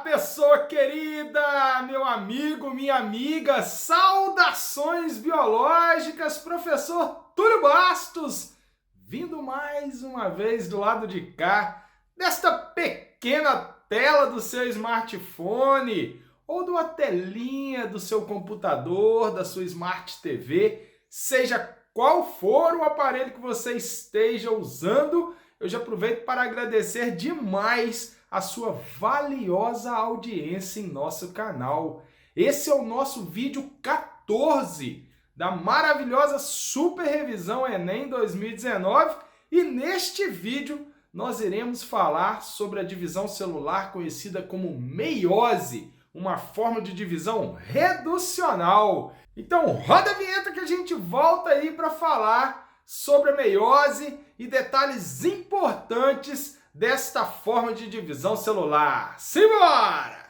Pessoa querida, meu amigo, minha amiga, saudações biológicas, professor Túlio Bastos, vindo mais uma vez do lado de cá, desta pequena tela do seu smartphone, ou de uma telinha do seu computador, da sua Smart TV, seja qual for o aparelho que você esteja usando, eu já aproveito para agradecer demais a sua valiosa audiência em nosso canal. Esse é o nosso vídeo 14 da maravilhosa Super Revisão Enem 2019 e neste vídeo nós iremos falar sobre a divisão celular conhecida como meiose, uma forma de divisão reducional. Então roda a vinheta que a gente volta aí para falar sobre a meiose e detalhes importantes desta forma de divisão celular. Simbora!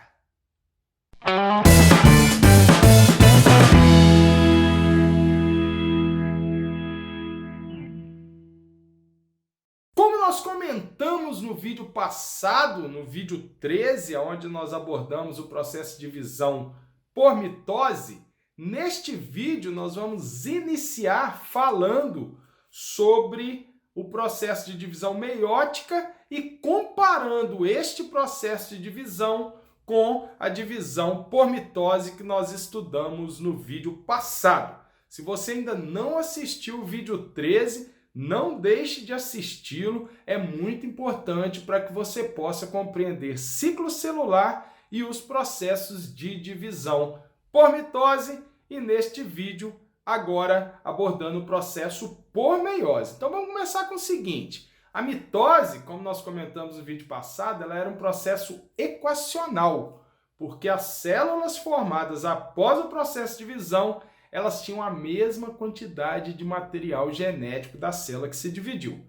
Como nós comentamos no vídeo passado, no vídeo 13, onde nós abordamos o processo de divisão por mitose, neste vídeo nós vamos iniciar falando sobre o processo de divisão meiótica e comparando este processo de divisão com a divisão por mitose que nós estudamos no vídeo passado. Se você ainda não assistiu o vídeo 13, não deixe de assisti-lo, é muito importante para que você possa compreender ciclo celular e os processos de divisão por mitose e neste vídeo agora abordando o processo por meiose. Então vamos começar com o seguinte, a mitose, como nós comentamos no vídeo passado, ela era um processo equacional, porque as células formadas após o processo de divisão, elas tinham a mesma quantidade de material genético da célula que se dividiu.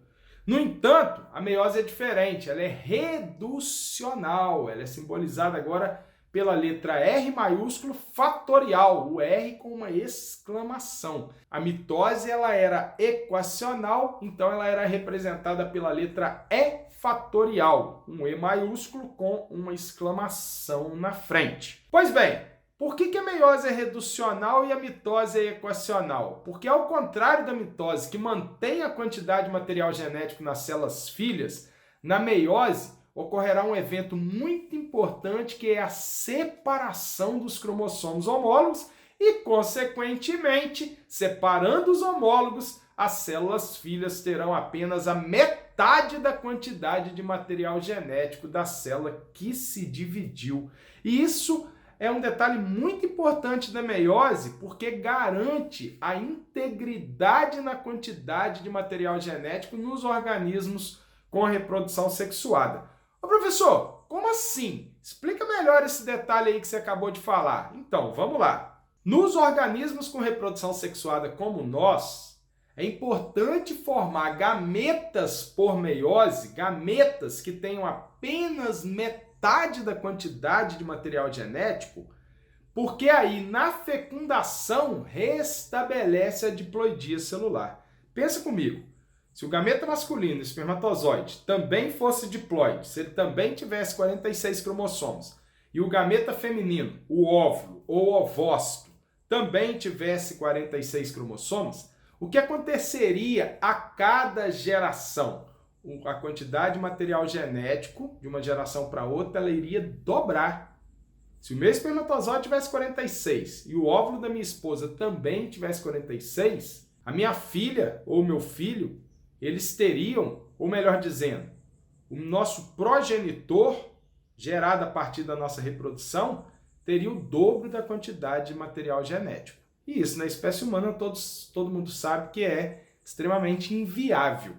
No entanto, a meiose é diferente, ela é reducional, ela é simbolizada agora pela letra R maiúsculo fatorial, o R com uma exclamação. A mitose ela era equacional, então ela era representada pela letra E fatorial, um E maiúsculo com uma exclamação na frente. Pois bem, por que a meiose é reducional e a mitose é equacional? Porque ao contrário da mitose, que mantém a quantidade de material genético nas células filhas, na meiose ocorrerá um evento muito importante que é a separação dos cromossomos homólogos e, consequentemente, separando os homólogos, as células filhas terão apenas a metade da quantidade de material genético da célula que se dividiu. E isso é um detalhe muito importante da meiose, porque garante a integridade na quantidade de material genético nos organismos com a reprodução sexuada. Ô professor, como assim? Explica melhor esse detalhe aí que você acabou de falar. Então, vamos lá. Nos organismos com reprodução sexuada como nós, é importante formar gametas por meiose, gametas que tenham apenas metade da quantidade de material genético, porque aí na fecundação restabelece a diploidia celular. Pensa comigo. Se o gameta masculino, o espermatozoide, também fosse diploide, se ele também tivesse 46 cromossomos, e o gameta feminino, o óvulo ou ovócito, também tivesse 46 cromossomos, o que aconteceria a cada geração? A quantidade de material genético de uma geração para outra, ela iria dobrar. Se o meu espermatozoide tivesse 46 e o óvulo da minha esposa também tivesse 46, a minha filha ou meu filho, eles teriam, ou melhor dizendo, o nosso progenitor, gerado a partir da nossa reprodução, teria o dobro da quantidade de material genético. E isso na espécie humana todo mundo sabe que é extremamente inviável.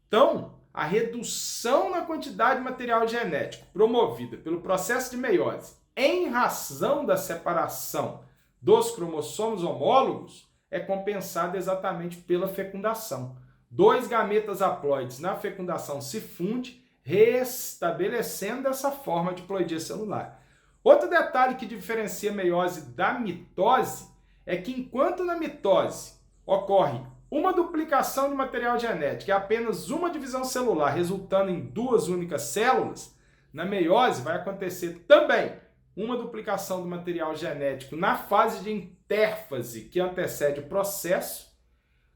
Então, a redução na quantidade de material genético promovida pelo processo de meiose em razão da separação dos cromossomos homólogos é compensada exatamente pela fecundação. Dois gametas haploides na fecundação se fundem, restabelecendo dessa forma a diploidia celular. Outro detalhe que diferencia a meiose da mitose é que enquanto na mitose ocorre uma duplicação de material genético e apenas uma divisão celular, resultando em duas únicas células, Na meiose vai acontecer também uma duplicação do material genético na fase de intérfase que antecede o processo.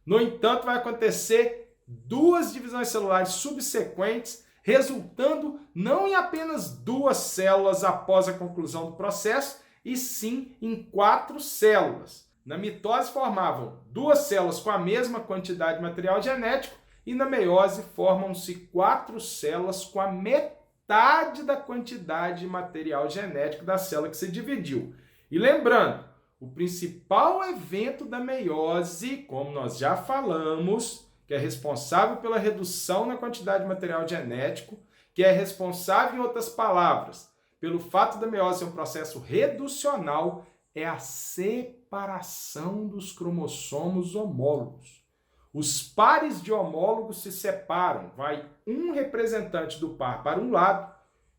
No entanto, vai acontecer duas divisões celulares subsequentes, resultando não em apenas 2 células após a conclusão do processo, e sim em 4 células. Na mitose formavam 2 células com a mesma quantidade de material genético e na meiose formam-se 4 células com a metade da quantidade de material genético da célula que se dividiu. E lembrando, o principal evento da meiose, como nós já falamos, que é responsável pela redução na quantidade de material genético, que é responsável, em outras palavras, pelo fato da meiose ser um processo reducional, é a separação dos cromossomos homólogos. Os pares de homólogos se separam, vai um representante do par para um lado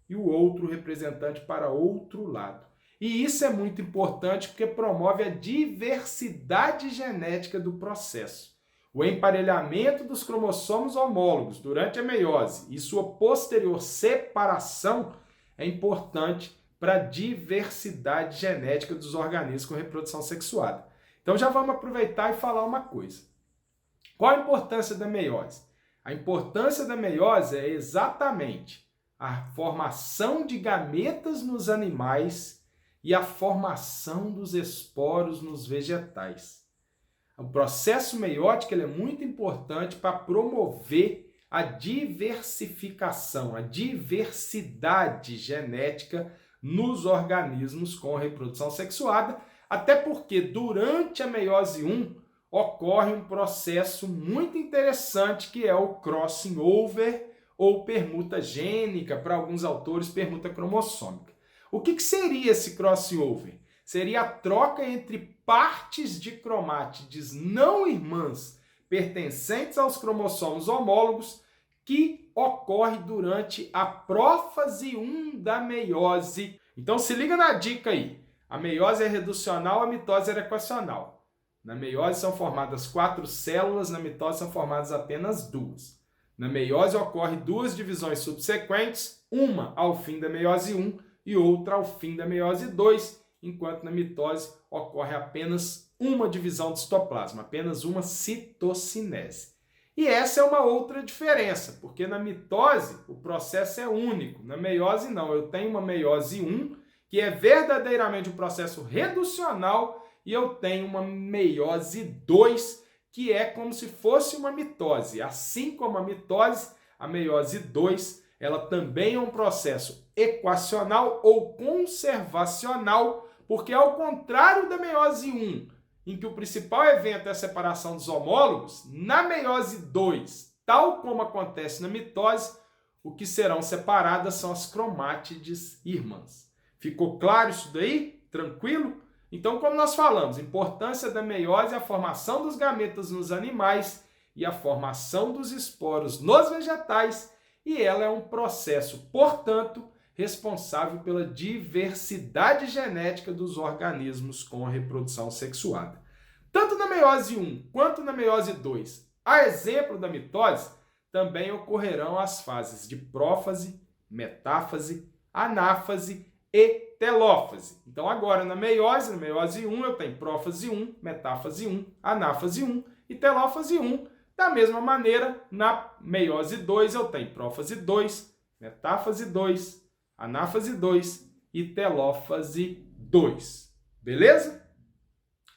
e o outro representante para outro lado. E isso é muito importante porque promove a diversidade genética do processo. O emparelhamento dos cromossomos homólogos durante a meiose e sua posterior separação é importante para a diversidade genética dos organismos com reprodução sexuada. Então já vamos aproveitar e falar uma coisa. Qual a importância da meiose? A importância da meiose é exatamente a formação de gametas nos animais e a formação dos esporos nos vegetais. O processo meiótico ele é muito importante para promover a diversificação, a diversidade genética nos organismos com reprodução sexuada, até porque durante a meiose 1 ocorre um processo muito interessante que é o crossing over ou permuta gênica, para alguns autores permuta cromossômica. O que seria esse crossing over? Seria a troca entre partes de cromátides não irmãs pertencentes aos cromossomos homólogos que ocorre durante a prófase 1 da meiose. Então se liga na dica aí. A meiose é reducional, a mitose é equacional. Na meiose são formadas 4 células, na mitose são formadas apenas 2. Na meiose ocorre 2 divisões subsequentes, uma ao fim da meiose 1 e outra ao fim da meiose 2, enquanto na mitose ocorre apenas uma divisão do citoplasma, apenas uma citocinese. E essa é uma outra diferença, porque na mitose o processo é único, na meiose não. Eu tenho uma meiose 1, que é verdadeiramente um processo reducional, e eu tenho uma meiose 2, que é como se fosse uma mitose. Assim como a mitose, a meiose 2, ela também é um processo equacional ou conservacional, porque ao contrário da meiose 1, em que o principal evento é a separação dos homólogos, na meiose 2, tal como acontece na mitose, o que serão separadas são as cromátides irmãs. Ficou claro isso daí? Tranquilo? Então, como nós falamos, a importância da meiose é a formação dos gametas nos animais e a formação dos esporos nos vegetais, e ela é um processo, portanto, responsável pela diversidade genética dos organismos com a reprodução sexuada. Tanto na meiose 1 quanto na meiose 2, a exemplo da mitose, também ocorrerão as fases de prófase, metáfase, anáfase e telófase. Então agora na meiose 1 eu tenho prófase 1, metáfase 1, anáfase 1 e telófase 1. Da mesma maneira, na meiose 2 eu tenho prófase 2, metáfase 2, anáfase 2 e telófase 2. Beleza?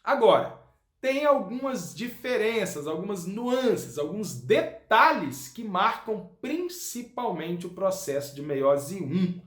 Agora, tem algumas diferenças, algumas nuances, alguns detalhes que marcam principalmente o processo de meiose 1.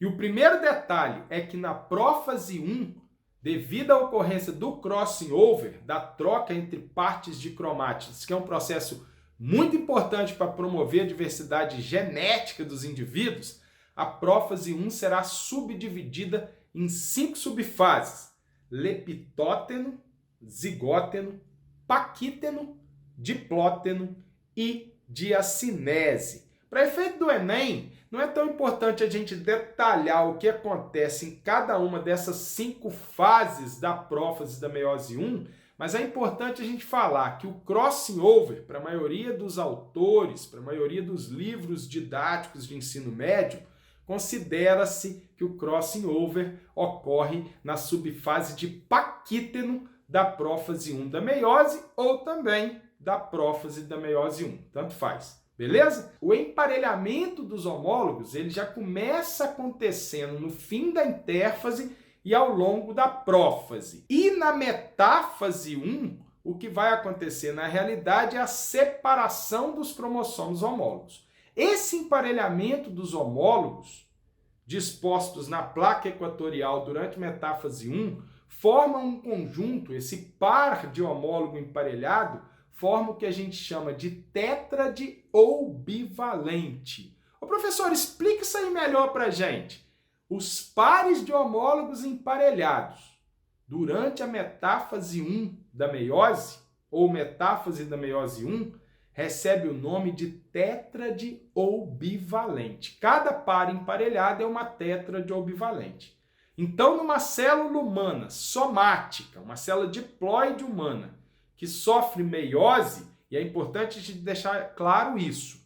E o primeiro detalhe é que na prófase 1, devido à ocorrência do crossing over, da troca entre partes de cromátides, que é um processo muito importante para promover a diversidade genética dos indivíduos, a prófase 1 será subdividida em 5 subfases: lepitóteno, zigóteno, paquíteno, diplóteno e diacinese. Para efeito do Enem, não é tão importante a gente detalhar o que acontece em cada uma dessas 5 fases da prófase da meiose 1, mas é importante a gente falar que o crossing over, para a maioria dos autores, para a maioria dos livros didáticos de ensino médio, considera-se que o crossing over ocorre na subfase de paquíteno da prófase 1 da meiose ou também da prófase da meiose 1, tanto faz. Beleza? O emparelhamento dos homólogos ele já começa acontecendo no fim da intérfase e ao longo da prófase. E na metáfase 1, o que vai acontecer na realidade é a separação dos cromossomos homólogos. Esse emparelhamento dos homólogos, dispostos na placa equatorial durante metáfase 1, forma um conjunto, esse par de homólogo emparelhado, forma o que a gente chama de tétrade ou bivalente. Ô professor, explica isso aí melhor pra gente. Os pares de homólogos emparelhados durante a metáfase 1 da meiose, ou metáfase da meiose 1, recebe o nome de tétrade ou bivalente. Cada par emparelhado é uma tétrade ou bivalente. Então, numa célula humana somática, uma célula diploide humana, que sofre meiose, e é importante a gente deixar claro isso.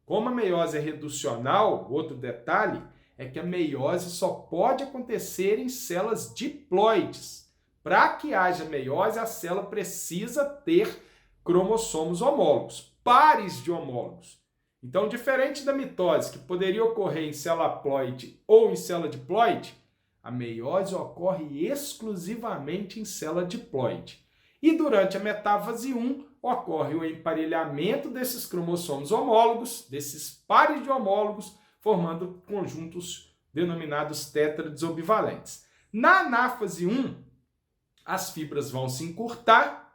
Como a meiose é reducional, outro detalhe é que a meiose só pode acontecer em células diploides. Para que haja meiose, a célula precisa ter cromossomos homólogos, pares de homólogos. Então, diferente da mitose, que poderia ocorrer em célula haploide ou em célula diploide, a meiose ocorre exclusivamente em célula diploide. E durante a metáfase 1, ocorre o emparelhamento desses cromossomos homólogos, desses pares de homólogos, formando conjuntos denominados tétrades ou bivalentes. Na anáfase 1, as fibras vão se encurtar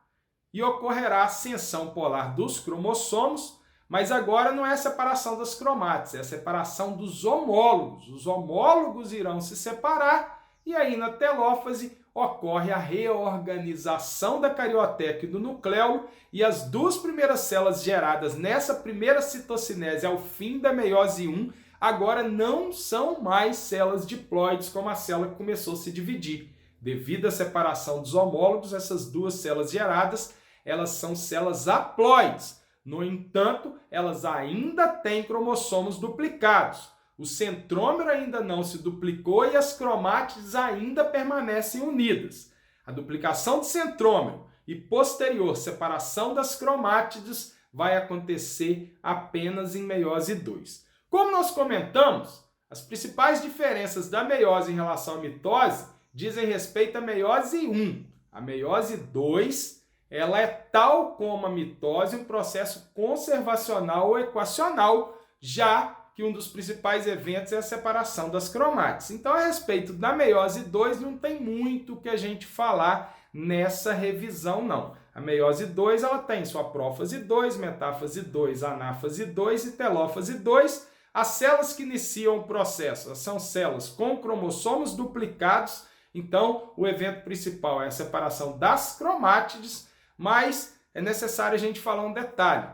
e ocorrerá a ascensão polar dos cromossomos, mas agora não é a separação das cromátides, é a separação dos homólogos. Os homólogos irão se separar e aí na telófase ocorre a reorganização da carioteca e do nucleolo e as duas primeiras células geradas nessa primeira citocinese ao fim da meiose 1 agora não são mais células diploides como a célula que começou a se dividir. Devido à separação dos homólogos, essas duas células geradas, elas são células haploides. No entanto, elas ainda têm cromossomos duplicados. O centrômero ainda não se duplicou e as cromátides ainda permanecem unidas. A duplicação do centrômero e posterior separação das cromátides vai acontecer apenas em meiose 2. Como nós comentamos, as principais diferenças da meiose em relação à mitose dizem respeito à meiose 1. A meiose 2, ela é tal como a mitose, um processo conservacional ou equacional, já que um dos principais eventos é a separação das cromátides. Então, a respeito da meiose 2, não tem muito o que a gente falar nessa revisão, não. A meiose 2, ela tem sua prófase 2, metáfase 2, anáfase 2 e telófase 2. As células que iniciam o processo são células com cromossomos duplicados, então o evento principal é a separação das cromátides, mas é necessário a gente falar um detalhe.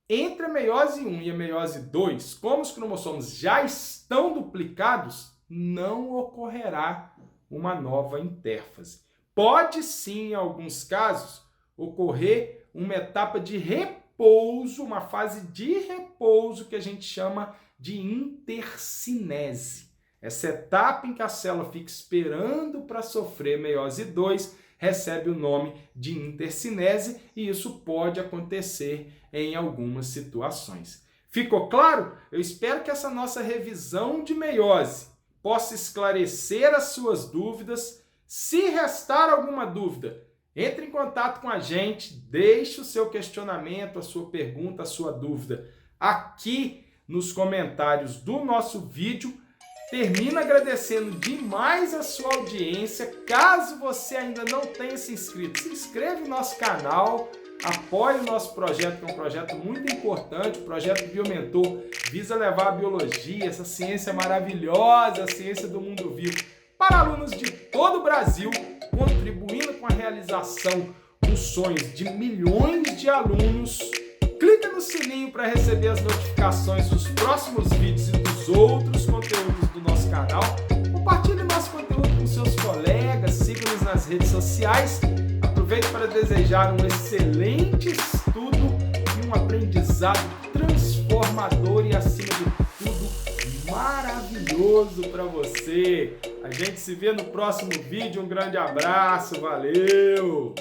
Entre a meiose 1 e a meiose 2, como os cromossomos já estão duplicados, não ocorrerá uma nova intérfase. Pode sim, em alguns casos, ocorrer uma etapa de repouso, uma fase de repouso que a gente chama de intercinese. Essa etapa em que a célula fica esperando para sofrer meiose 2 recebe o nome de intercinese e isso pode acontecer em algumas situações. Ficou claro? Eu espero que essa nossa revisão de meiose possa esclarecer as suas dúvidas. Se restar alguma dúvida, entre em contato com a gente, deixe o seu questionamento, a sua pergunta, a sua dúvida aqui nos comentários do nosso vídeo. Termino agradecendo demais a sua audiência. Caso você ainda não tenha se inscrito, se inscreve no nosso canal, apoie o nosso projeto, que é um projeto muito importante. O projeto Biomentor visa levar a biologia, essa ciência maravilhosa, a ciência do mundo vivo, para alunos de todo o Brasil, contribuindo com a realização dos sonhos de milhões de alunos. Clica no sininho para receber as notificações dos próximos vídeos e dos outros conteúdos do nosso canal. Compartilhe nosso conteúdo com seus colegas, siga-nos nas redes sociais. Aproveito para desejar um excelente estudo e um aprendizado transformador e, acima de tudo, maravilhoso. maravilhoso para você. A gente se vê no próximo vídeo. Um grande abraço, valeu!